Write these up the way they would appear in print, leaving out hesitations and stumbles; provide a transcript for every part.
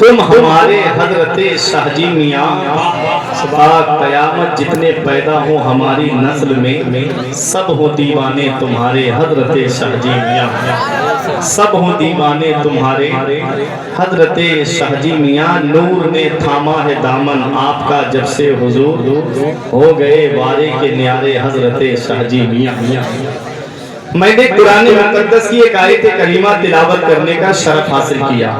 تم ہمارے حضرت شاہ جی میاں تا قیامت جتنے پیدا ہوں ہماری نسل میں سب ہو دیوانے تمہارے حضرت شاہ جی میاں، سب ہو دیوانے تمہارے حضرت شاہ جی میاں۔ نور نے تھاما ہے دامن آپ کا جب سے حضور ہو گئے وارے کے نیارے حضرت شاہ جی میاں۔ میں نے قرآن مقدس کی ایک آیت کریمہ تلاوت کرنے کا شرف حاصل کیا۔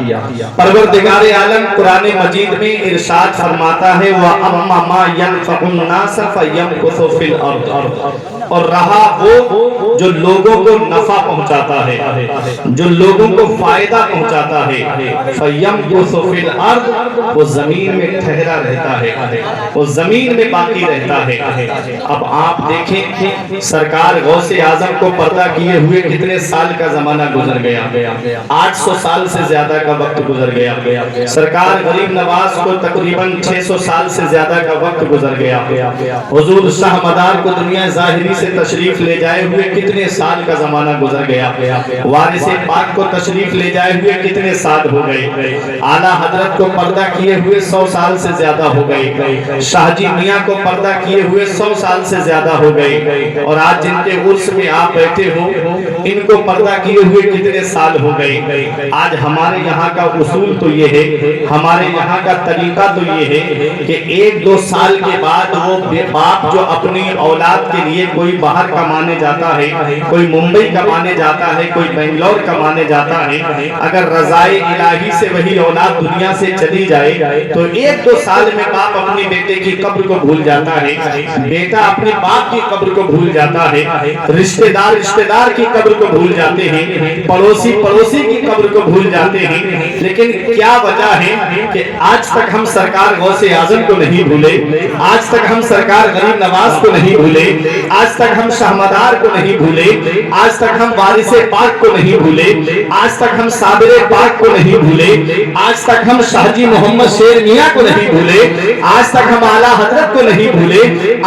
پروردگار عالم قرآن مجید میں ارشاد فرماتا ہے وَأَمَّا مَا يَنْفَعُ النَّاسَ فَيَمْكُثُ فِي الْأَرْضِ، اور رہا وہ جو لوگوں کو نفع پہنچاتا ہے، جو لوگوں کو فائدہ پہنچاتا ہے، فَيَمْكُثُ فِي الْأَرْضِ، وہ زمین میں ٹھہرا رہتا ہے، وہ زمین میں باقی رہتا ہے۔ اب آپ دیکھیں سرکار غوث اعظم کو پردہ کیے ہوئے کتنے سال کا زمانہ گزر گیا، 800 سال سے زیادہ کا وقت گزر گیا۔ سرکار غریب نواز کو تقریباً 600 سال سے زیادہ کا وقت گزر گیا۔ حضور شاہ مدار کو دنیا ظاہری سے تشریف لے جائے ہوئے کتنے سال کا زمانہ گزر گیا۔ وارث پاک کو تشریف لے جائے ہوئے کتنے سال ہو گئے۔ اعلیٰ حضرت کو پردہ کیے ہوئے 100 سال سے زیادہ ہو گئے۔ شاہ جی میاں کو پردہ کیے ہوئے 100 سال سے زیادہ ہو گئے، اور آج جن کے عرس میں آپ بیٹھے ہو ان کو پردہ کیے ہوئے کتنے سال ہو گئے۔ آج ہمارے یہاں کا اصول تو یہ ہے، ہمارے یہاں کا طریقہ تو یہ ہے کہ 1-2 سال کے بعد وہ باپ جو اپنی اولاد کے لیے کوئی باہر کمانے جاتا ہے، کوئی ممبئی کمانے جاتا ہے، کوئی بنگلور کمانے جاتا ہے، اگر رضائے الہی سے وہی اولاد دنیا سے چلی جائے تو 1-2 سال میں باپ اپنی بیٹے کی قبر کو بھول جاتا ہے، بیٹا اپنے باپ کی قبر کو بھول جاتا ہے، رشتہ دار کی قبر کو بھول جاتے ہیں، پڑوسی کی قبر کو بھول جاتے ہیں۔ لیکن کیا وجہ ہے کہ آج تک ہم سرکار غوث اعظم کو نہیں بھولے، آج تک ہم سرکار غریب نواز کو نہیں بھولے، آج تک ہم شاہ مدار کو نہیں بھولے، آج تک ہم وارث پاک کو نہیں بھولے، آج تک ہم صابر پاک کو نہیں بھولے، آج تک ہم شاہ جی محمد شیر میاں کو نہیں بھولے، آج تک ہم اعلیٰ حضرت کو نہیں بھولے،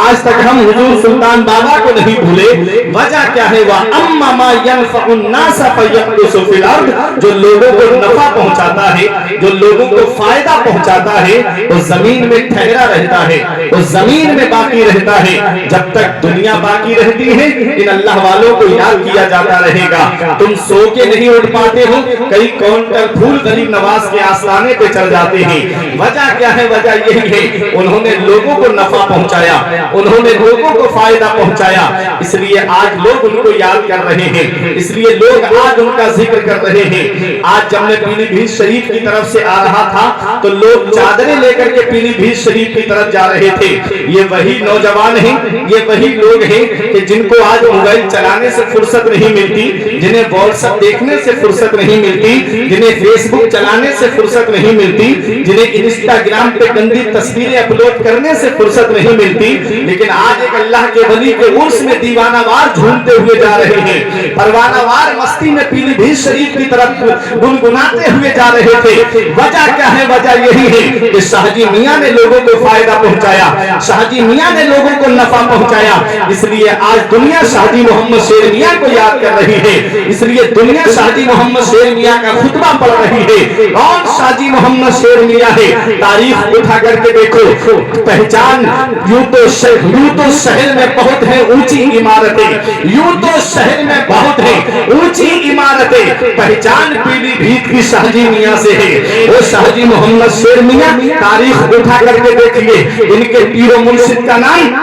آج تک ہم حضور سلطان بابا کو نہیں بھولے۔ وجہ کیا ہے؟ وَأَمَّا مَا يَنْفَعُ النَّاسَ فَيَمْكُثُ فِي الْأَرْضِ، جو لوگوں کو نفع پہنچاتا ہے، جو لوگوں کو فائدہ پہنچاتا ہے، وہ زمین میں ٹھہرا رہتا ہے، وہ زمین میں باقی رہتا ہے۔ جب تک دنیا باقی رہتی ہے ان اللہ والوں کو یاد کیا جاتا رہے گا۔ تم سو کے نہیں اٹھ پاتے ہو، کئی کونٹل پھول غریب نواز کے آستانے پہ چڑھ جاتے ہیں۔ وجہ کیا ہے؟ وجہ یہی ہے انہوں نے لوگوں کو نفع پہنچایا، انہوں نے لوگوں کو فائدہ پہنچایا، اس لیے آج لوگ ان کو یاد کر رہے ہیں، اس لیے لوگ آج ان کا ذکر کر رہے ہیں۔ آج جب میں پیلی بھیت شریف کی طرف سے آ رہا تھا تو لوگ چادریں لے کر کے پیلی بھیت شریف کی طرف جا رہے تھے۔ یہ وہی نوجوان ہیں، یہ وہی لوگ ہیں کہ جن کو آج موبائل چلانے سے فرصت نہیں ملتی، جنہیں واٹس ایپ دیکھنے سے فرصت نہیں ملتی، جنہیں فیس بک چلانے سے فرصت نہیں ملتی، جنہیں انسٹاگرام پہ گندی تصویریں اپلوڈ کرنے سے فرصت نہیں ملتی، لیکن آج ایک اللہ کے ولی کے عرس میں دیوانہ وار جھومتے ہوئے جا رہے ہیں، پروانہ وار مستی میں پیلی بھیت شریف کی طرف گنگناتے ہوئے جا رہے تھے۔ وجہ کیا ہے؟ وجہ یہی ہے کہ شاہ جی میاں نے لوگوں کو فائدہ پہنچایا، شاہ جی میاں نے لوگوں کو نفع پہنچایا، اس لیے آج دنیا شاہ جی محمد شیر میاں کو یاد کر رہی ہے، اس لیے دنیا شاہ جی محمد شیر میاں کا خطبہ پڑھ رہی ہے۔ کون شاہ جی محمد شیر میاں ہے؟ تاریخ اٹھا کر کے دیکھو، پہچان یوں تو شہر میں بہت ہے اونچی عمارتیں، یوں تو شہر میں بہت ہے اونچی عمارتیں، پہچان پیلی بھیت کی شاہ جی میاں سے ہے، وہ شاہ جی محمد شیر میاں۔ تاریخ اٹھا کر کے دیکھیے، ان کے پیر و مرشد کا نام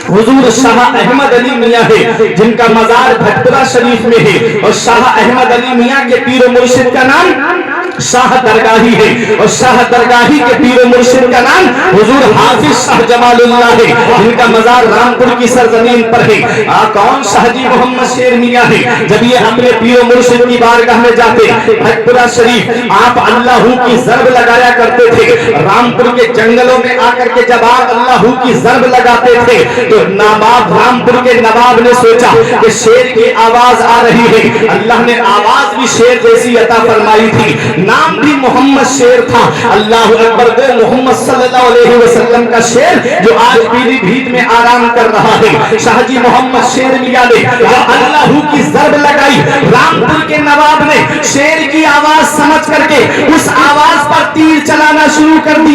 حضور شاہ احمد علی میاں ہے، جن کا مزار بھٹپورہ شریف میں ہے، اور شاہ احمد علی میاں کے پیر و مرشد کا نام شاہ درگاہی ہے، اور شاہ درگاہی کے پیر و مرشد کا نام حضور حافظ شاہ جمال اللہ ہے، جن کا مزار رامپور کی سرزمین پر ہے۔ کون شاہ جی محمد شیر میاں ہے؟ جب یہ اپنے پیر و مرشد کی بارگاہ میں جاتے بھٹپورہ شریف، آپ اللہ کی ضرب لگایا کرتے تھے۔ رامپور کے جنگلوں میں آ کر کے جب آپ اللہ کی ضرب لگاتے تھے تو نواب رامپور کے نواب نے سوچا کہ شیر کی آواز آ رہی ہے، اللہ نے آواز بھی شیر جیسی عطا فرمائی تھی، نام بھی محمد شیر تھا۔ اللہ اکبر، وہ محمد صلی اللہ علیہ وسلم کا شیر جو آج پیلی بھیت میں آرام کر رہا ہے۔ شاہ جی محمد شیر میاں نے جب اللہ کی ضرب لگائی، رامپور کے نواب نے شیر کی آواز سمجھ کر کے اس آواز پر تیر چلا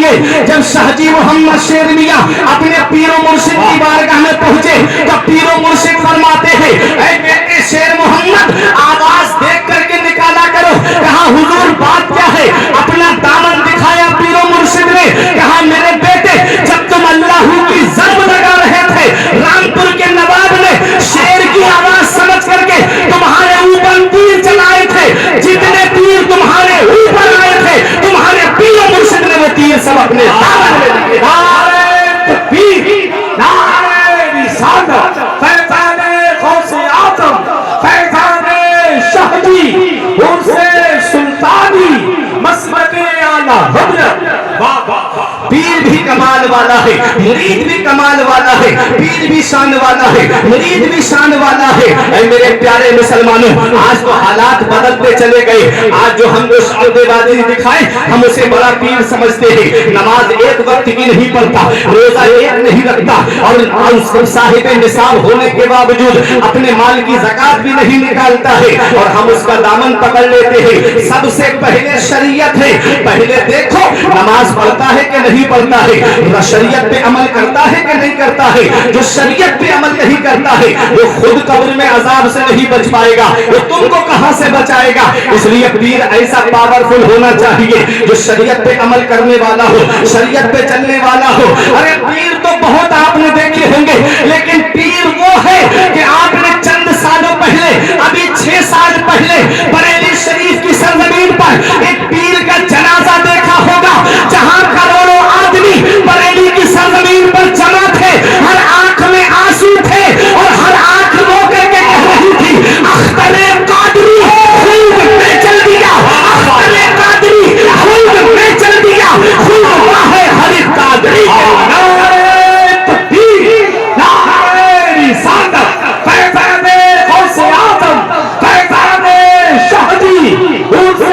سنیے، جب شاہ جی محمد شیر میاں اپنے پیر و مرشد کی بارگاہ میں پہنچے تو پیر و مرشد فرماتے ہیں اے بیٹے شیر محمد آواز دیکھ کر کے نکالا کرو۔ کہا حضور بات کیا ہے؟ اپنا دامن دکھایا پیر و مرشد نے، کہا میرے بیٹے جب تم اللہ کی ضرب لگا رہے تھے رامپور کے نواب نے شیر کی آواز سمجھ کر کے تمہارے اوپر تیر چلائے تھے، جتنے تیر تمہارے اوپر آئے تھے تمہارے پیر و مرشد نے وہ تیر سب اپنے دامن میں لیے۔ نعرہ تکبیر، نعرہ رسالت، فیضان غوث اعظم، فیضان شاہ جی عرس سلطانی، مسمک اعلی حضرت۔ پیر بھی کمال والا ہے، مرید بھی کمال والا ہے، پیر بھی شان والا ہے، مرید بھی شان والا ہے۔ اے میرے پیارے مسلمانوں، آج تو حالات بدلتے چلے گئے۔ آج جو ہم کو شعبے بازی دکھائے ہم اسے بڑا پیر سمجھتے ہیں، نماز ایک وقت کی نہیں پڑھتا، روزہ ایک نہیں رکھتا، اور صاحب نصاب ہونے کے باوجود اپنے مال کی زکات بھی نہیں نکالتا ہے، اور ہم اس کا دامن پکڑ لیتے ہیں۔ سب سے پہلے شریعت ہے، پہلے دیکھو نماز پڑھتا ہے کہ نہیں پڑھتا ہے، شریعت پہ عمل کرتا ہے کہ نہیں کرتا ہے۔ جو شریعت پہ عمل نہیں کرتا ہے وہ خود قبر میں عذاب سے نہیں بچ پائے گا، وہ تم کو کہاں سے بچائے گا۔ اس لیے پیر ایسا پاورفل ہونا چاہیے جو شریعت پہ عمل کرنے والا ہو، شریعت پہ چلنے والا ہو۔ ارے پیر تو بہت آپ نے دیکھے ہوں گے، لیکن پیر وہ ہے کہ آپ نے چند سالوں پہلے، ابھی 6 سال پہلے بریلی شریف کی سرزمین پر ایک پیر کا جنازہ دیکھا ہوگا، جہاں کروڑوں آدمی بریلی کی سرزمین پر جمع تھے، ہر آنکھ میں آنسو تھے اور ہر آنکھ رو کر کے کہہ رہی تھی اختر قادری خوب میں چل دیا، اختر قادری خوب میں چل دیا، خوب واہ ہر قادری کے نعرہ تکبیر، نعرہ رسالت، فیضان غوث اعظم، فیضان شاہ جی عرس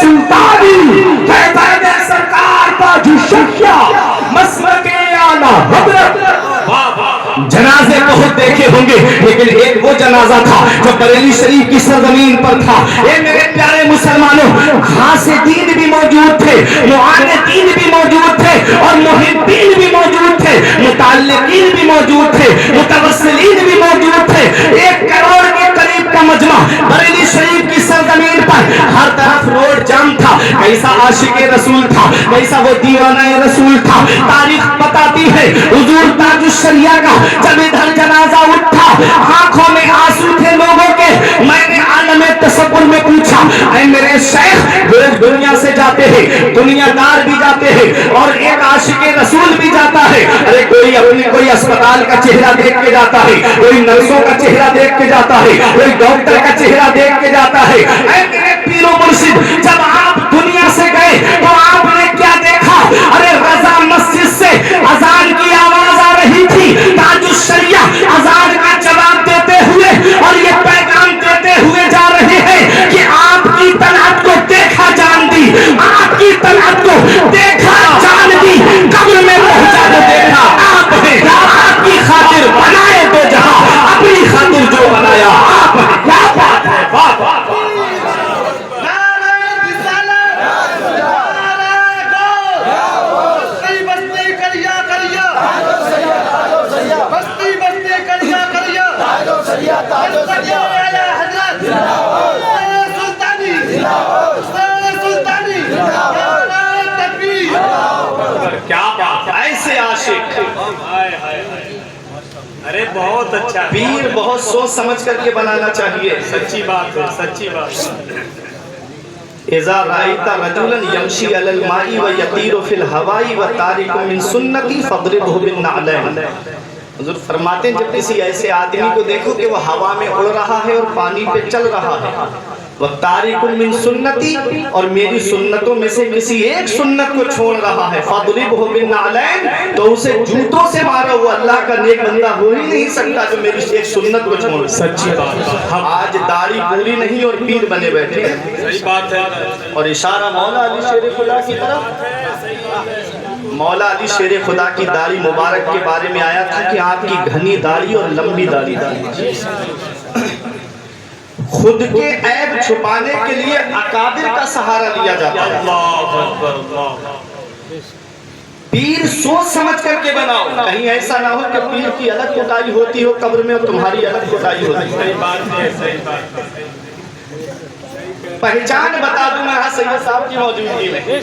سلطانی، فیضان سرکار تاج الشریعہ، مسلک اعلی حضرت۔ جنازے بہت دیکھے ہوں گے، لیکن ایک وہ جنازہ تھا جو بریلی شریف کی سرزمین پر تھا۔ اے میرے پیارے مسلمانوں، غوث دین بھی موجود تھے، معین دین بھی موجود تھے، اور محبین بھی موجود تھے، متعلقین بھی موجود تھے، متوسلین بھی موجود تھے۔ 1 کروڑ کے قریب کا مجمع بریلی شریف کی سرزمین پر، ہر طرف روڈ جام تھا۔ کیسا عاشق رسول تھا، کیسا وہ دیوانہ رسول تھا۔ تاریخ بتاتی ہے حضور تاج الشریعہ کا جب ادھر جنازہ اٹھا آنکھوں میں آنسو تھے لوگوں کے۔ میں نے عالم تصور میں پوچھا اے میرے شیخ، لوگ دنیا سے جاتے ہیں، دنیا دار بھی جاتے ہیں، اور ایک عاشق رسول بھی جاتا ہے، ارے کوئی اپنی کوئی اسپتال کا چہرہ دیکھ کے جاتا ہے، کوئی نرسوں کا چہرہ دیکھ کے جاتا ہے، کوئی ڈاکٹر کا چہرہ دیکھ کے جاتا ہے۔ اے میرے پیر و مرشد، جب آپ دنیا سے گئے تو آپ نے کیا دیکھا؟ ارے رضا مسجد سے اذان کی آواز آ رہی تھی، تاج الشریعہ اذان کا جواب دیتے ہوئے اور یہ پیغام دیتے ہوئے جا رہے ہیں کہ آپ کی طلعت کو دیکھا جان دی، آپ کی طلعت کو دیکھا جان دی، قبر میں پہنچا تو دیکھا آپ ہیں، آپ کی خاطر بنائے تو جہاں، اپنی خاطر جو بنایا آپ ہیں۔ کیا بات ہے، واہ واہ۔ کیا بات، ایسے عاشق، ارے بہت اچھا پیر، بہت سوچ سمجھ کر کے بنانا چاہیے۔ سچی بات ہے، سچی بات۔ اذا رأيت رجلا يمشي على الماء ويطير في الهواء وتارك من سنتي فاضربه بالنعلين۔ حضور فرماتے ہیں جب کسی ایسے آدمی کو دیکھو کہ وہ ہوا میں اڑ رہا ہے اور پانی پہ چل رہا ہے، وَتَارِكٌ مِّن سُنَّتِي، اور میری سنتوں میں سے کسی ایک سنت کو چھوڑ رہا ہے، فَاضْرِبْهُ بِالنَّعْلَيْنِ، تو اسے جوتوں سے مارو۔ وہ اللہ کا نیک بندہ ہو ہی نہیں سکتا جو میری ایک سنت کو چھوڑ۔ سچی بات، آج داڑھی پوری نہیں اور پیر بنے بیٹھے ہیں۔ صحیح بات ہے، اور اشارہ مولا علی شیر خدا کی طرف۔ مولا علی شیر خدا کی داڑھی مبارک کے بارے میں آیا تھا کہ آپ کی گھنی داڑھی اور لمبی داڑھی خود کے عیب چھپانے کے لیے اکابر کا سہارا لیا جاتا ہے۔ پیر سوچ سمجھ کر کے بناؤ، کہیں ایسا نہ ہو کہ پیر کی الگ کٹائی ہوتی ہو قبر میں اور تمہاری الگ کٹائی ہوتی ہو۔ پہچان بتا دوں میں سید صاحب کی موجودگی میں،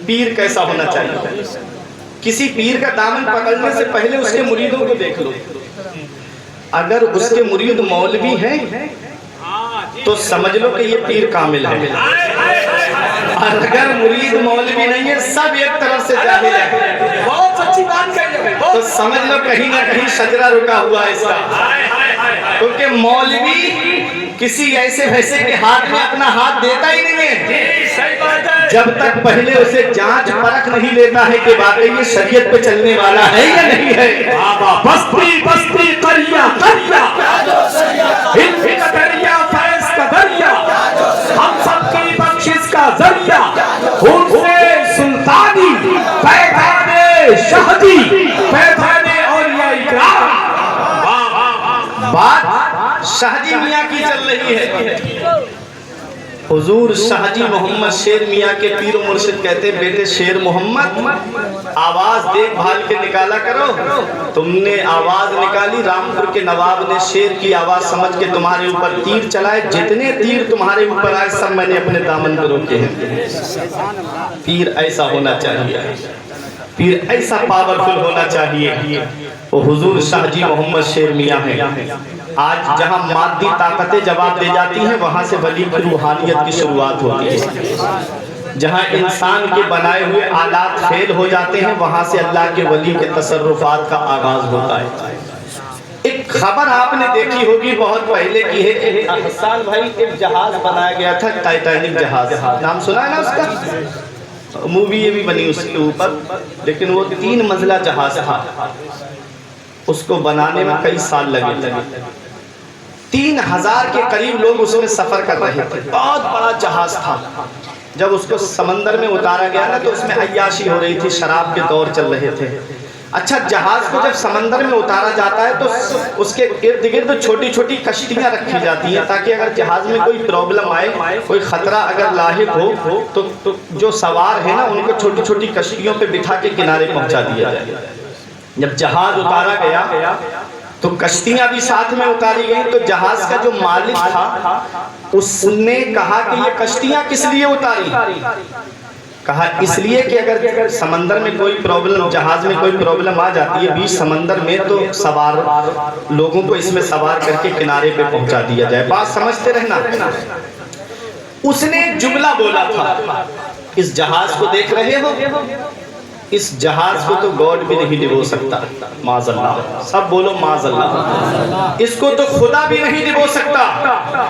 پیر کیسا ہونا چاہیے۔ کسی پیر کا دامن پکڑنے سے پہلے اس کے مریدوں کو دیکھ لو، اگر اس کے مرید مولوی ہیں تو سمجھ لو کہ یہ پیر کامل ہے، اور اگر مرید مولوی نہیں ہے، سب ایک طرف سے جاہل ہے، بہت سچی بات کہی ہے، تو سمجھ لو کہیں نہ کہیں شجرہ رکا ہوا ہے اس کا۔ کیونکہ مولوی کسی ایسے ویسے کے ہاتھ میں اپنا ہاتھ دیتا ہی نہیں ہے جب تک پہلے اسے جانچ پرکھ نہیں لیتا ہے کہ واقعی یہ شریعت پہ چلنے والا ہے یا نہیں ہے۔ بستی بستی قریہ قریہ ہند کا دریا فیض کا دریا، ہم سب کی بخشش کا ذریعہ، خون سے سلطانی پیدان شہدی پیدان اولیاء اکرام۔ بات شاہ جی میاں کی چل رہی ہے۔ حضور شاہ جی محمد شیر میاں کے پیر و مرشد کہتے بیٹے شیر محمد آواز دیکھ بھال کے نکالا کرو، تم نے آواز نکالی، رامپور کے نواب نے شیر کی آواز سمجھ کے تمہارے اوپر تیر چلائے، جتنے تیر تمہارے اوپر آئے سب میں نے اپنے دامن پر روکے ہیں۔ پیر ایسا ہونا چاہیے، پیر ایسا پاورفل ہونا چاہیے۔ وہ حضور شاہ جی محمد شیر میاں ہیں۔ آج جہاں مادی طاقتیں جواب دے جاتی ہیں، وہاں سے ولی کی روحانیت کی شروعات ہوتی ہے۔ جہاں انسان کے بنائے ہوئے آلات فیل ہو جاتے ہیں، وہاں سے اللہ کے ولی کے تصرفات کا آغاز ہوتا ہے۔ ایک خبر آپ نے دیکھی ہوگی، بہت پہلے کی ہے، احسان بھائی ایک جہاز بنایا گیا تھا، ٹائٹینک جہاز، نام سنا ہے نا اس کا؟ مووی یہ بھی بنی اس کے اوپر، لیکن وہ 3 منزلہ جہاز تھا، اس کو بنانے میں کئی سال لگے، 3000 کے قریب لوگ اس میں سفر کر رہے تھے، بہت بڑا جہاز تھا۔ جب اس کو سمندر میں اتارا گیا نا تو اس میں عیاشی ہو رہی تھی، شراب کے دور چل رہے تھے۔ اچھا، جہاز کو جب سمندر میں اتارا جاتا ہے تو اس کے ارد گرد چھوٹی چھوٹی کشتیاں رکھی جاتی ہیں، تاکہ اگر جہاز میں کوئی پرابلم آئے، کوئی خطرہ اگر لاحق ہو تو جو سوار ہے نا ان کو چھوٹی چھوٹی کشتیوں پہ بٹھا کے کنارے پہنچا دیا جائے۔ جب جہاز اتارا گیا تو کشتیاں بھی ساتھ میں اتاری گئیں، تو جہاز کا جو مالک تھا اس نے کہا کہ یہ کشتیاں کس لیے اتاری؟ کہا اس لیے کہ اگر سمندر میں کوئی پرابلم، جہاز میں کوئی پرابلم آ جاتی ہے بیچ سمندر میں، تو سوار لوگوں کو اس میں سوار کر کے کنارے پہ پہنچا دیا جائے۔ بات سمجھتے رہنا۔ اس نے جملہ بولا تھا، اس جہاز کو دیکھ رہے ہو، اس جہاز کو تو گاڈ بھی نہیں ڈبو سکتا، معاذ اللہ، سب بولو معاذ اللہ، اس کو تو خدا بھی نہیں ڈبو سکتا۔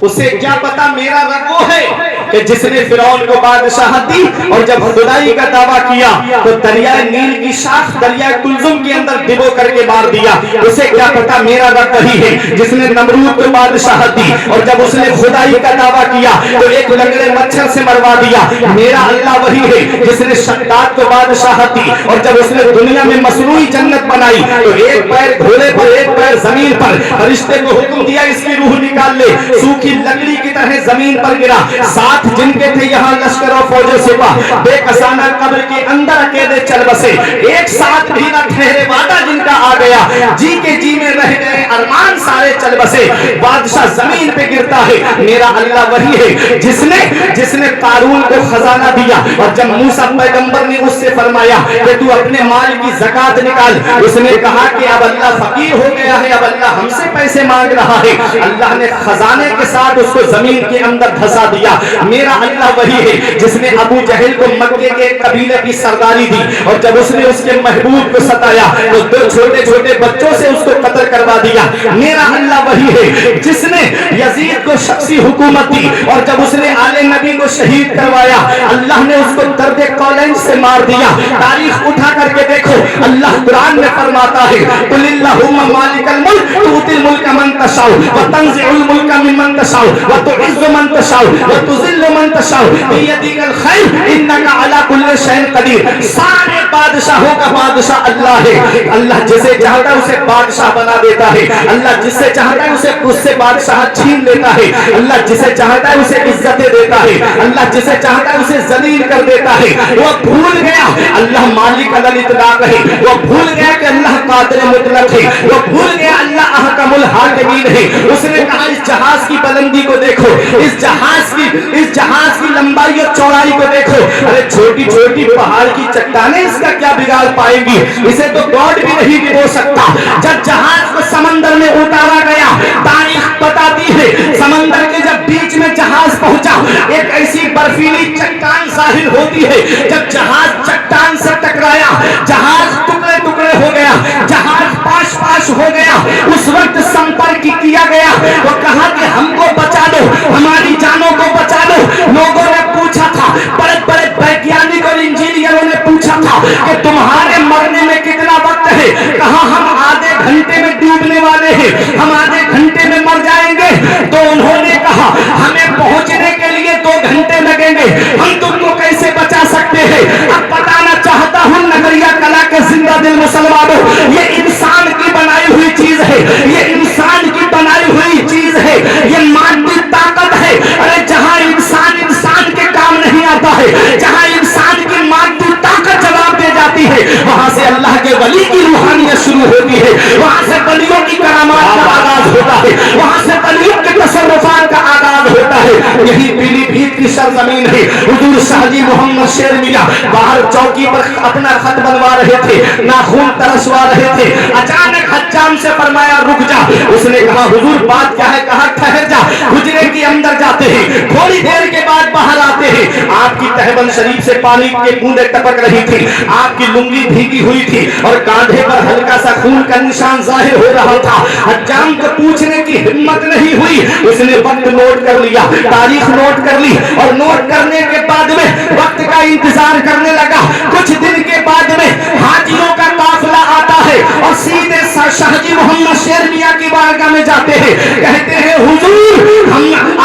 اسے کیا پتا میرا رب وہ ہے کہ جس نے فرعون کو بادشاہت دی، اور جب خدائی کا دعویٰ کیا تو دریائے نیل کی شاخ دریائے کلثم کے اندر ڈبو کر کے مار دیا۔ اسے کیا پتا میرا رب وہی ہے جس نے نمرود کو بادشاہت دی، اور جب اس نے خدائی کا دعویٰ کیا تو ایک لنگڑے مچھر سے مروا دیا۔ میرا اللہ وہی ہے جس نے شداد کو بادشاہت دی، اور جب اس نے دنیا میں مصنوعی جنت بنائی تو ایک پیر گھوڑے پر ایک پیر زمین پر، فرشتے کو حکم دیا اس کی روح نکال لے، سوکھی لکڑی کی طرح زمین پر گرا۔ 7 جن کے تھے یہاں لشکر و فوج و سپاہ، بے کسانہ قبر کے اندر اکیلے چل بسے، ایک ساتھ بھی نہ ٹھہرے، وعدہ جن کا آ گیا، جی کے جی میں رہ گئے، ارمان سارے چل بسے۔ بادشاہ زمین پہ گرتا ہے، میرا اللہ وہی ہے جس نے قارون کو خزانہ دیا، اور جب موسیٰ پیغمبر نے اس سے فرمایا کہ تو اپنے مال کی زکاة نکال، اس نے کہا کہ اب اللہ فقیر ہو گیا ہے، اب اللہ ہم سے پیسے مانگ رہا ہے۔ اللہ نے خزانے کے ساتھ اس کو زمین کے اندر دھسا دیا۔ میرا اللہ وہی ہے جس نے ابو جہل کو مکے کے قبیلے کی سرداری دی، اور جب اس نے اس کے محبوب کو ستایا تو 2 چھوٹے چھوٹے بچوں سے اس کو قتل کروا دیا۔ میرا اللہ وہی ہے جس نے یزید کو شخصی حکومت دی، اور جب اس نے آل نبی کو شہید کروایا اللہ نے اس کو درد کولین سے مار دیا۔ تاریخ اٹھا کر کے دیکھو، اللہ قرآن میں فرماتا ہے قل اللہم مالک الملک تؤتی الملک من تشاء وتنزع الملک ممن تشاء وتعز من تشاء وتذل من تشاء بیدک الخیر انک علی کل شیء قدیر، سارے بادشاہوں کا بادشاہ اللہ ہے۔ اللہ جسے چاہتا ہے اسے بادشاہ بنا دیتا ہے، اللہ جس سے چاہتا ہے اس سے بادشاہ چھین لیتا ہے، اللہ جسے چاہتا ہے اسے عزتیں دیتا ہے، اللہ جسے چاہتا ہے اسے ذلیل کر دیتا ہے۔ وہ بھول گیا اللہ مالک الاطلاق ہے، وہ بھول گیا کہ اللہ قادر مطلق ہے، وہ بھول گیا اللہ احکم الحاکمین ہے۔ اس نے کہا اس جہاز کی بلندی کو دیکھو، اس جہاز کی لمبائی اور چوڑائی کو دیکھو، ارے چھوٹی چھوٹی پہاڑ کی چٹانیں اس کا کیا بگاڑ پائیں گی، اسے تو گاڈ بھی نہیں ڈبو سکتا۔ جب جہاز کو سمندر میں اتارا گیا، تاریخ بتاتی ہے سمندر کے جب بیچ میں جہاز پہنچا، ایک ایسی برفیلی چٹان ظاہر ہوتی ہے، جب جہاز چٹان سے ٹکرایا، جہاز ٹکڑے ٹکڑے ہو گیا، جہاز پاش پاش ہو گیا۔ اس وقت سمپرک کیا گیا، وہ کہا کہ ہم کو بچا دو، ہماری جانوں کو بچا دو۔ لوگوں نے پوچھا تھا، بڑے بڑے ویگیانک اور انجینئروں نے پوچھا تھا کہ تمہارے مرنے میں کتنا وقت ہے، کہا ہم آدھے گھنٹے میں ڈوبنے والے ہیں، ہم آدھے گھنٹے میں مر جائیں گے۔ تو انہوں نے کہا ہمیں پہنچنے کے لیے 2 گھنٹے لگیں گے، ہم تم کو کیسے بچا سکتے ہیں؟ اب بتانا چاہتا ہوں نگریہ کلا کے زندہ دل مسلمانوں، یہ انسان کی بنائی ہوئی چیز ہے، یہ انسان کی بنائی ہوئی چیز ہے، یہ مادی طاقت ہے۔ ارے جہاں انسان کے کام نہیں آتا ہے، جہاں انسان کی مادی طاقت جواب دے جاتی ہے، وہاں سے اللہ کے ولی کی روحانیت شروع ہوتی ہے، وہاں سے ولیوں کی کرامات کا آغاز ہوتا ہے، وہاں سے ولیوں کے تصرفات کا آغاز ہوتا ہے۔ یہی پیلی بھیت کی سرزمین ہے۔ حضور شاہ جی محمد شیر میاں باہر چوکی پر اپنا خط بنوا رہے تھے، ناخون ترسوا رہے تھے، اچانک حجام سے فرمایا رک جا۔ اس نے کہا حضور بات کیا ہے؟ کہا ٹھہر جا۔ حجرے کے اندر جاتے ہیں، تھوڑی دیر کے بعد باہر آتے ہیں، آپ کی تہبند شریف سے پانی کے بوندیں ٹپک رہی تھی، آپ کی لنگی بھیگی ہوئی تھی اور کاندھے پر ہلکا سا خون کا نشان ظاہر ہو رہا تھا۔ حجام کو پوچھنے کی ہمت نہیں ہوئی، اس نے وقت نوٹ کر لیا، تاریخ نوٹ کر لی، اور نوٹ کرنے کے بعد میں وقت کا انتظار کرنے لگا۔ کچھ دن کے بعد میں حاجیوں کا قافلہ آتا ہے اور سیدھے شاہ جی محمد شیر میاں کی بارگاہ میں جاتے ہیں، کہتے ہیں حضور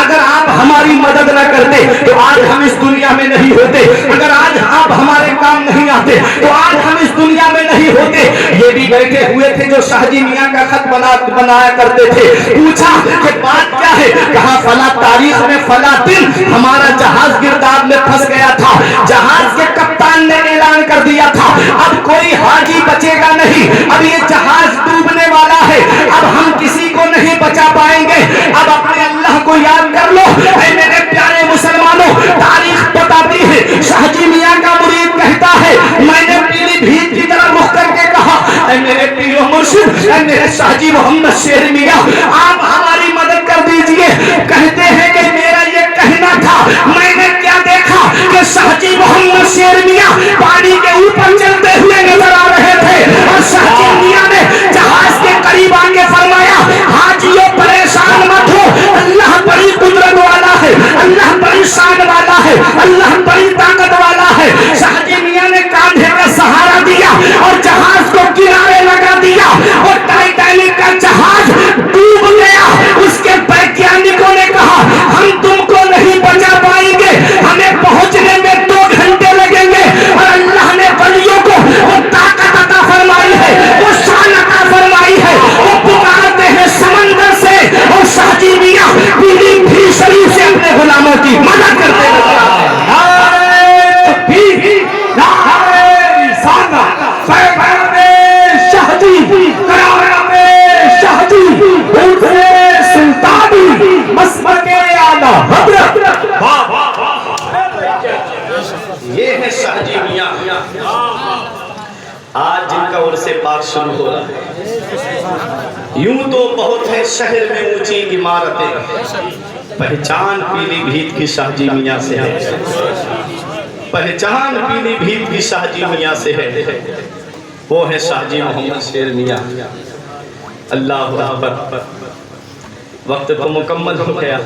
اگر آپ ہماری مدد نہ کرتے تو آج ہم اس دنیا میں نہیں ہوتے، اگر آج آپ ہمارے کام نہیں آتے تو آج ہم اس دنیا میں نہیں ہوتے۔ یہ بھی بیٹھے ہوئے تھے جو شاہ جی میاں کا خط بنایا کرتے تھے۔ پوچھا کہ بات کیا ہے؟ کہا فلاں تاریخ میں فلاں دن ہمارا جہاز گرداب میں پھنس گیا تھا، جہاز کے کپتان نے اعلان کر دیا تھا اب کوئی حاجی بچے گا نہیں، اب یہ جہاز ڈوبنے والا ہے، اب ہم کسی کو نہیں بچا پائیں گے، اب اپنے اللہ کو یاد کر لو۔ اے میرے پیارے مسلمانوں، تاریخ بتاتی ہے شاہ جی میاں کا مرید کہتا ہے میں نے پیلی بھیت کی طرف رخ کر کے کہا اے میرے پیر و مرشد، اے میرے شاہ جی محمد شیر میاں آپ ہماری مدد کر دیجئے۔ کہتے ہیں کہ میرا یہ کہنا تھا، میں نے کیا دیکھا کہ شاہ جی محمد شیر میاں پانی کے اوپر چلتے ہوئے نظر آ رہے تھے، اور شاہ جی میاں نے جہاز کے قریب آ کے فرمایا حاجیوں پریشان مت ہو، اللہ بڑی قدرت والا ہے، اللہ بڑی شان والا ہے، اللہ بڑی طاقت والا ہے۔ شاہ جی میاں نے کاندھے کا سہارا دیا اور جہاز کو کنارے لگا دیا، اور ٹائٹینک کا جہاز ڈوب گیا۔ اس کے ویگیانکوں نے کہا ہم تم کو نہیں بچا پائیں گے، ہمیں پہنچنے میں 2 گھنٹے لگیں گے، اور اللہ نے ولیوں کو وہ طاقت عطا فرمائی ہے، وہ شان عطا فرمائی ہے، وہ پکارتے ہیں سمندر سے، اور شاہ جی میاں پیلی بھیت شریف سے اپنے غلاموں کی مدد کرتے ہیں۔ یہ ہے شاہ جی میاں، آج جن کا عرص پاک شروع ہو رہا ہے۔ یوں تو بہت ہے شہر میں اونچی عمارتیں، پہچان پیلی بھیت کی شاہ جی میاں سے ہے، پہچان پیلی بھیت کی شاہ جی میاں سے ہے، وہ ہے شاہ جی محمد شیر میاں۔ اللہ اکبر، وقت تو مکمل ہو گیا۔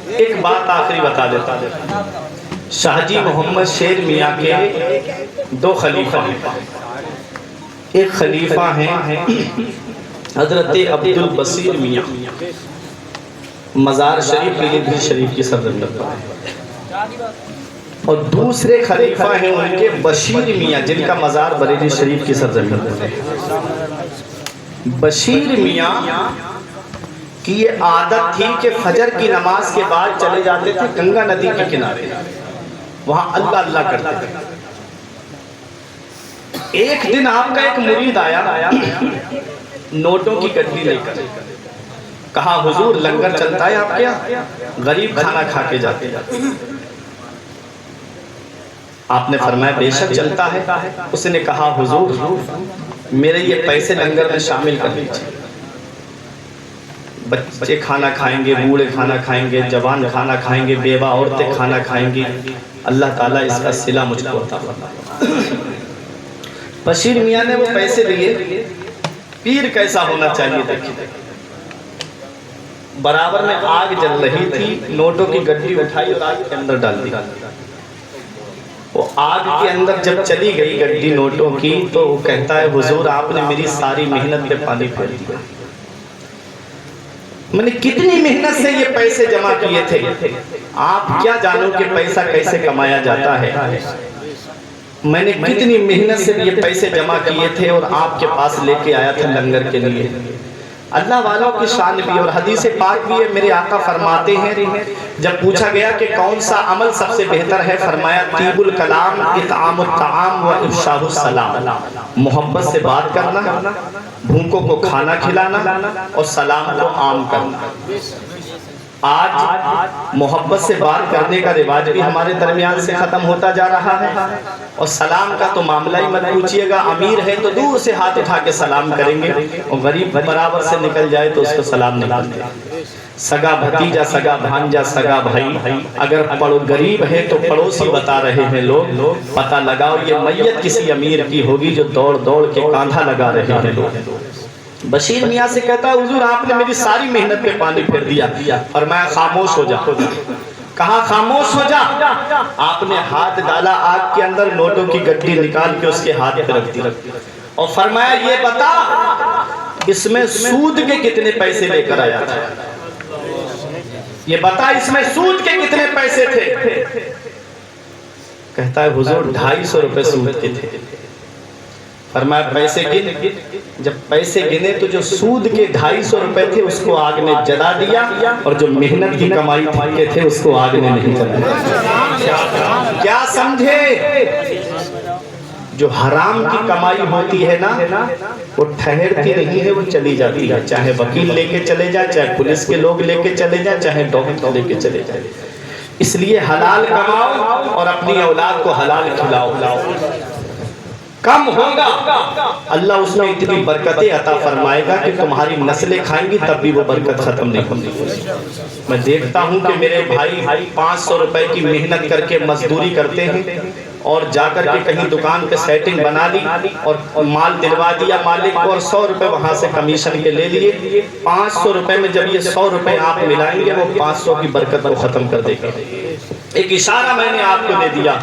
ایک بات آخری بتا دیتا ہوں، شاہ جی محمد شیر میاں کے 2 خلیفہ ہیں، ایک خلیفہ ہیں حضرت عبد البصیر میاں، مزار شریف پیلی بھیت شریف کی سرزمین پر ہے، اور دوسرے خلیفہ ہیں ان کے بشیر میاں جن کا مزار بریلی شریف کی سرزمین پر ہے۔ بشیر میاں کی یہ عادت تھی کہ فجر کی نماز کے بعد چلے جاتے تھے گنگا ندی کے کنارے، وہاں اللہ اللہ کرتے تھے۔ ایک دن آپ کا ایک مرید آیا نوٹوں کی گڈی لے کر، کہا حضور لنگر چلتا ہے آپ کیا؟ غریب کھانا کھا کے جاتے۔ آپ نے فرمایا بے شک چلتا ہے۔ اس نے کہا حضور میرے یہ پیسے لنگر میں شامل کر لیجیے، بچے کھانا کھائیں گے، بوڑھے کھانا کھائیں گے، جوان کھانا کھائیں گے، بیوہ عورتیں کھانا کھائیں گی، اللہ تعالیٰ اس کا صلہ مجھ کو عطا فرمائے۔ بشیر میاں نے وہ پیسے لیے، پیر کیسا ہونا چاہیے دیکھیے، برابر میں آگ جل رہی تھی، نوٹوں کی گڈی اٹھائی اور آگ کے اندر ڈال دی۔ وہ آگ کے اندر جب چلی گئی گڈی نوٹوں کی تو وہ کہتا ہے حضور آپ نے میری ساری محنت پہ پانی پھیر دیا، میں نے کتنی محنت سے یہ پیسے جمع کیے تھے، آپ کیا جانو کہ پیسہ کیسے کمایا جاتا ہے، میں نے کتنی محنت سے یہ پیسے جمع کیے تھے اور آپ کے پاس لے کے آیا تھا لنگر کے لیے۔ اللہ والوں کی شان بھی اور حدیث پاک بھی ہے، میرے آقا فرماتے ہیں جب پوچھا گیا کہ کون سا عمل سب سے بہتر ہے، فرمایا طیب الکلام اطعام الطعام و افشاء السلام، محبت سے بات کرنا، بھوکوں کو کھانا کھلانا اور سلام کو عام کرنا۔ آج محبت سے بات کرنے کا رواج بھی ہمارے درمیان سے ختم ہوتا جا رہا ہے، اور سلام کا تو معاملہ ہی مت پوچھئے گا، امیر ہے تو دور سے ہاتھ اٹھا کے سلام کریں گے، اور غریب برابر سے نکل جائے تو اس کو سلام نہیں کرتے۔ سگا بھتیجا، سگا بھانجا، سگا بھائی، اگر غریب ہے تو پڑوسی بتا رہے ہیں لوگ، پتہ لگاؤ یہ میت کسی امیر کی ہوگی جو دوڑ دوڑ کے کاندھا لگا رہے ہیں لوگ۔ بشیر میاں سے کہتا ہے حضور آپ نے میری ساری محنت پہ پانی پھیر دیا، فرمایا خاموش ہو جا۔ کہا خاموش ہو جا، آپ نے ہاتھ ڈالا آگ کے اندر، نوٹوں کی گڈی نکال کے اس کے ہاتھ پہ رکھ دی اور فرمایا یہ بتا اس میں سود کے کتنے پیسے لے کر آیا تھا، یہ بتا اس میں سود کے کتنے پیسے تھے۔ کہتا ہے حضور 250 روپے سود کے تھے۔ فرمایا پیسے گن، جب پیسے گنے تو جو سود کے 250 روپے تھے اس کو آگ نے جلا دیا، اور جو محنت کی کمائی کے تھے اس کو آگ نے نہیں جلایا۔ کیا سمجھے؟ جو حرام کی کمائی ہوتی ہے نا وہ ٹھہرتی نہیں ہے، وہ چلی جاتی ہے، چاہے وکیل لے کے چلے جائے، چاہے پولیس کے لوگ لے کے چلے جائیں، چاہے ڈاکٹر لے کے چلے جائیں۔ اس لیے حلال کماؤ اور اپنی اولاد کو حلال کھلاؤ، کم ہوگا اللہ اس میں اتنی برکتیں عطا فرمائے گا کہ تمہاری نسلیں کھائیں گی تب بھی وہ برکت ختم نہیں ہوگی۔ میں دیکھتا ہوں کہ میرے بھائی 500 روپے کی محنت کر کے مزدوری کرتے ہیں اور جا کر کے کہیں دکان پہ سیٹنگ بنا لی اور مال دلوا دیا مالک کو، اور 100 روپے وہاں سے کمیشن کے لے لیے۔ 500 روپے میں جب یہ 100 روپے آپ ملائیں گے وہ 500 کی برکت کو ختم کر دے گا۔ ایک اشارہ میں نے آپ کو دے دیا،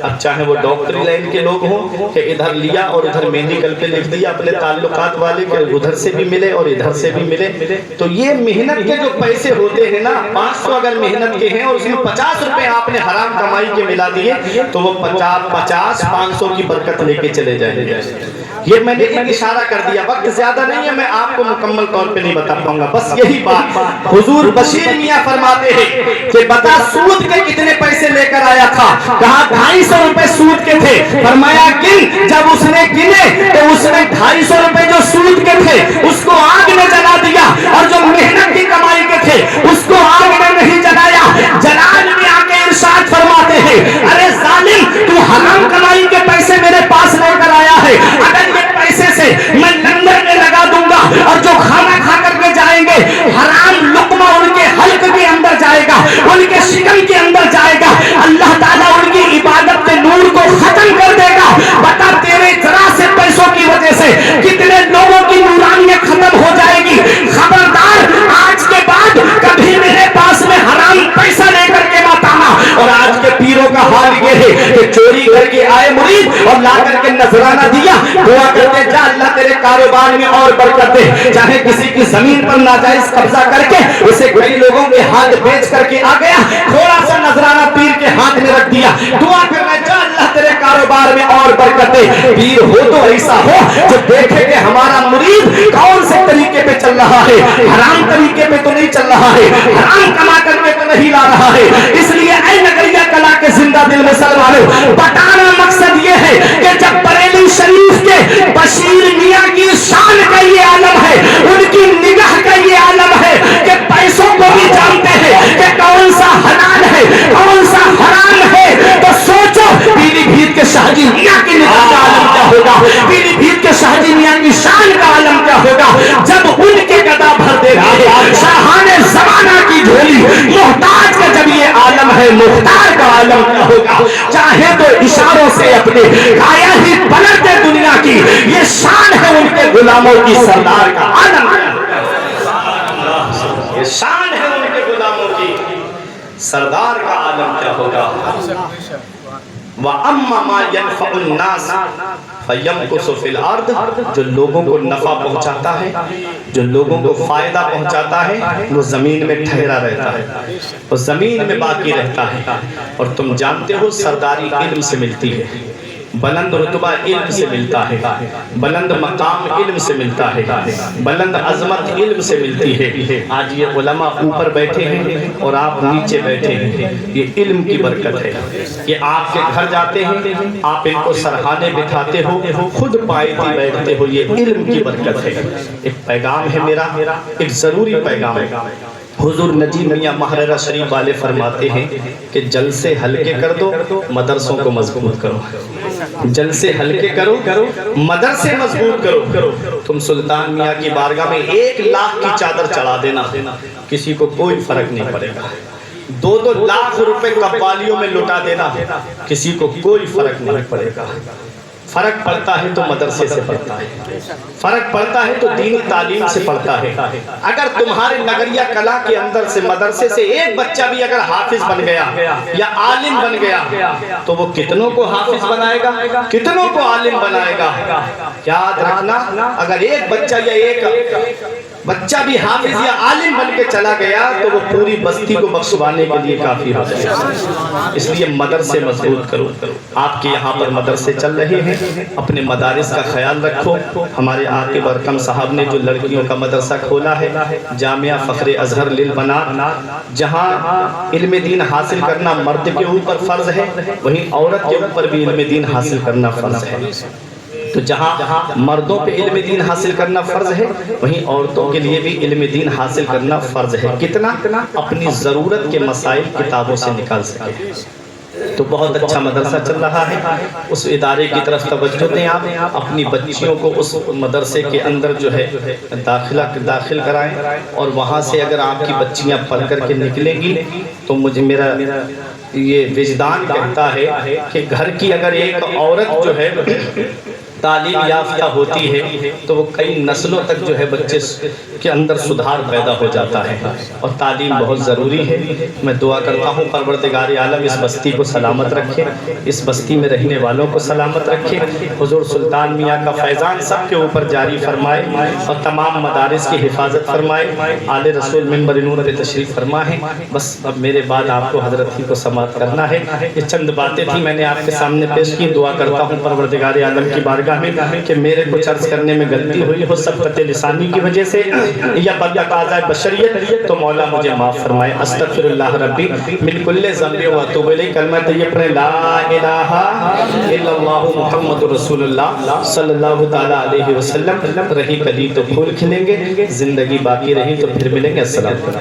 اب چاہے وہ ڈاکٹری لائن کے لوگ ہوں کہ ادھر لیا اور ادھر میڈیکل پہ لکھ دیا اپنے تعلقات والے کہ ادھر سے بھی ملے اور ادھر سے بھی ملے، تو یہ محنت کے جو پیسے ہوتے ہیں نا 500 اگر محنت کے ہیں اور اس میں 50 روپے آپ نے حرام کمائی کے ملا دیے تو وہ 50 500 کی برکت لے کے چلے جائیں گے۔ یہ میں نے ایک اشارہ کر دیا، وقت زیادہ نہیں ہے، میں آپ کو مکمل طور پہ نہیں بتا پاؤں گا، بس یہی بات حضور بشیر میاں فرماتے ہیں کہ بتا سود کے کتنے پیسے لے کر آیا تھا، کہا 250 روپے سود کے تھے، فرمایا گن، جب اس نے گنے تو اس نے 250 روپے جو سود کے تھے اس کو آگ نے جلا دیا، اور جو محنت کی کمائی کے تھے اس کو آگ نے نہیں جلایا۔ جلال میں آ کے ارشاد فرماتے ہیں ارے ظالم تو حرام کمائی کے پیسے میرے پاس لے کر آیا ہے، اگر یہ پیسے سے میں لنگر میں لگا دوں گا اور جو کھانا کھا کر کے جائیں گے حرام لقمہ ان کے حلق کے اندر جائے گا، ان کے شکم کے اندر جائے گا، اللہ تعالیٰ ان کی عبادت کے نور کو ختم کر دے گا۔ بتا تیرے ذرا سے پیسوں کی وجہ سے کتنے لوگوں کی نورانیت ختم ہو جائے گی۔ خبردار آج کے بعد کبھی میرے پاس میں حرام پیسہ لے کر کے مت آنا۔ اور آج کے پیروں کا حال یہ ہے کہ چوری کر کے آئے مرید اور لا کر کے نذرانہ دیا، دعا کرتے جا اللہ تیرے کاروبار میں اور برکت دے۔ چاہے کسی کی زمین پر ناجائز قبضہ کر کے اسے کئی لوگوں کے ہاتھ بیچ کر کے آ گیا، تھوڑا سا نذرانہ پیر کے ہاتھ میں رکھ دیا، دعا کرنا جا اللہ تیرے کاروبار میں اور برکت دے۔ پیر ہو تو ایسا ہو جو دیکھے کہ ہمارا مرید کون سے طریقے پہ چل رہا ہے، حرام طریقے پہ تو نہیں چل رہا ہے، حرام کما کر کے تو نہیں لا رہا ہے۔ اس لیے اے نگریہ کلا کے زندہ دل مسلمانوں، بتانا مقصد یہ ہے کہ جب بریلی شریف کے بشیر میاں کی شان کا یہ عالم ہے، ان کی نگاہ کا یہ عالم ہے کہ پیسوں کو بھی جانتے ہیں کہ کون سا حلال ہے کون سا حرام ہے، تو سوچو پیلی بھیت کے شاہ جی میاں کی نگاہ کا عالم کیا ہوگا، پیلی بھیت کے شاہ جی میاں کی شان کا عالم کیا ہوگا جب ان کے گدا بھر دے گا شاہان زمانہ کی جھولی محتاج کا جب یہ عالم ہے، مختار کا عالم کیا ہوگا۔ چاہے تو اشاروں سے اپنے کایا ہی پلٹ دے دنیا کی، یہ شان ہے ان کے غلاموں کی، سردار کا عالم کیا ہوگا، یہ شان ہے ان کے غلاموں کی، سردار کا عالم کیا ہوگا۔ وَأَمَّا مَا يَنْفَعُ النَّاسَ فَيَمْكُثُ فِي الْأَرْضِ، جو لوگوں کو نفع پہنچاتا ہے، جو لوگوں کو فائدہ پہنچاتا ہے، وہ زمین میں ٹھہرا رہتا ہے، وہ زمین میں باقی رہتا ہے۔ اور تم جانتے ہو سرداری علم سے ملتی ہے، بلند رتبہ علم سے ملتا ہے، بلند مقام علم سے ملتا ہے، بلند عظمت علم سے ملتی ہے۔ آج یہ علماء اوپر بیٹھے ہیں اور آپ نیچے بیٹھے ہیں، یہ علم کی برکت ہے کہ آپ کے گھر جاتے ہیں، آپ ان کو سرحانے بٹھاتے ہو، خود پائیدی بیٹھتے ہو، یہ علم کی برکت ہے۔ ایک پیغام ہے میرا، ایک ضروری پیغام ہے۔ حضور نجیب میاں محررہ شریف والے فرماتے ہیں کہ جلسے ہلکے کر دو، مدرسوں کو مضبوط کرو، جلسے ہلکے کرو، مدرسے مضبوط کرو۔ تم سلطان میاں کی بارگاہ میں 1,00,000 کی چادر چڑھا دینا، کسی کو کوئی فرق نہیں پڑے گا۔ 2-2 لاکھ روپے قوالیوں میں لٹا دینا، کسی کو کوئی فرق نہیں پڑے گا۔ فرق پڑتا ہے تو مدرسے سے پڑتا ہے، فرق پڑتا ہے تو دینی تعلیم سے پڑتا ہے۔ اگر تمہارے نگریہ کلا کے اندر سے مدرسے سے ایک بچہ بھی اگر حافظ بن گیا یا عالم بن گیا تو وہ کتنوں کو حافظ بنائے گا، کتنوں کو عالم بنائے گا۔ یاد رکھنا، اگر ایک بچہ یا ایک بچہ بھی حافظ یا عالم بن کے چلا گیا تو وہ پوری بستی کو بخشوانے کے لیے کافی ہو جائے گا۔ اس لیے مدرسے مضبوط کرو۔ آپ کے یہاں پر مدرسے چل رہے ہیں، اپنے مدارس کا خیال رکھو۔ ہمارے آقا برکم صاحب نے جو لڑکیوں کا مدرسہ کھولا ہے، جامعہ فخر ازہر للبنات، جہاں علم دین حاصل کرنا مرد کے اوپر فرض ہے، وہیں عورت کے اوپر بھی علم دین حاصل کرنا فرض ہے۔ تو جہاں مردوں پہ علم دین حاصل کرنا فرض ہے، وہیں عورتوں کے لیے بھی علم دین حاصل کرنا فرض ہے۔ کتنا؟ اپنی ضرورت کے مسائل کتابوں سے نکال سکے۔ تو بہت اچھا مدرسہ چل رہا ہے، اس ادارے کی طرف توجہ دیں۔ آپ اپنی بچیوں کو اس مدرسے کے اندر جو ہے داخل کرائیں، اور وہاں سے اگر آپ کی بچیاں پڑھ کر کے نکلیں گی تو میرا یہ وجدان کہتا ہے کہ گھر کی اگر ایک عورت جو ہے تعلیم یافتہ ہوتی ہے تو وہ کئی نسلوں تک جو ہے بچے کے اندر سدھار پیدا ہو جاتا ہے، اور تعلیم بہت ضروری ہے۔ میں دعا کرتا ہوں پروردگار عالم اس بستی کو سلامت رکھے، اس بستی میں رہنے والوں کو سلامت رکھے، حضور سلطان میاں کا فیضان سب کے اوپر جاری فرمائے، اور تمام مدارس کی حفاظت فرمائے، آل رسول منبر نور پہ تشریف فرمائے۔ بس اب میرے بعد آپ کو حضرت ہی کو سماعت کرنا ہے۔ یہ چند باتیں تھی میں نے آپ کے سامنے پیش کی۔ دعا کرتا ہوں پروردگار عالم کی بارگاہ میں کہ میرے کچھ عرض کرنے میں غلطی ہوئی ہو سبقت لسانی کی وجہ سے یا بتقاضۂ بشریت تو مولا مجھے معاف فرمائے۔ استغفر اللہ ربی من کل ذنب و اتوب الیہ۔ کلمہ طیب پڑھیں، لا الہ الا اللہ محمد رسول اللہ صلی اللہ تعالی علیہ وسلم۔ رہی کلی تو پھول کھلیں گے، زندگی باقی رہی تو پھر ملیں گے۔ السلام علیکم۔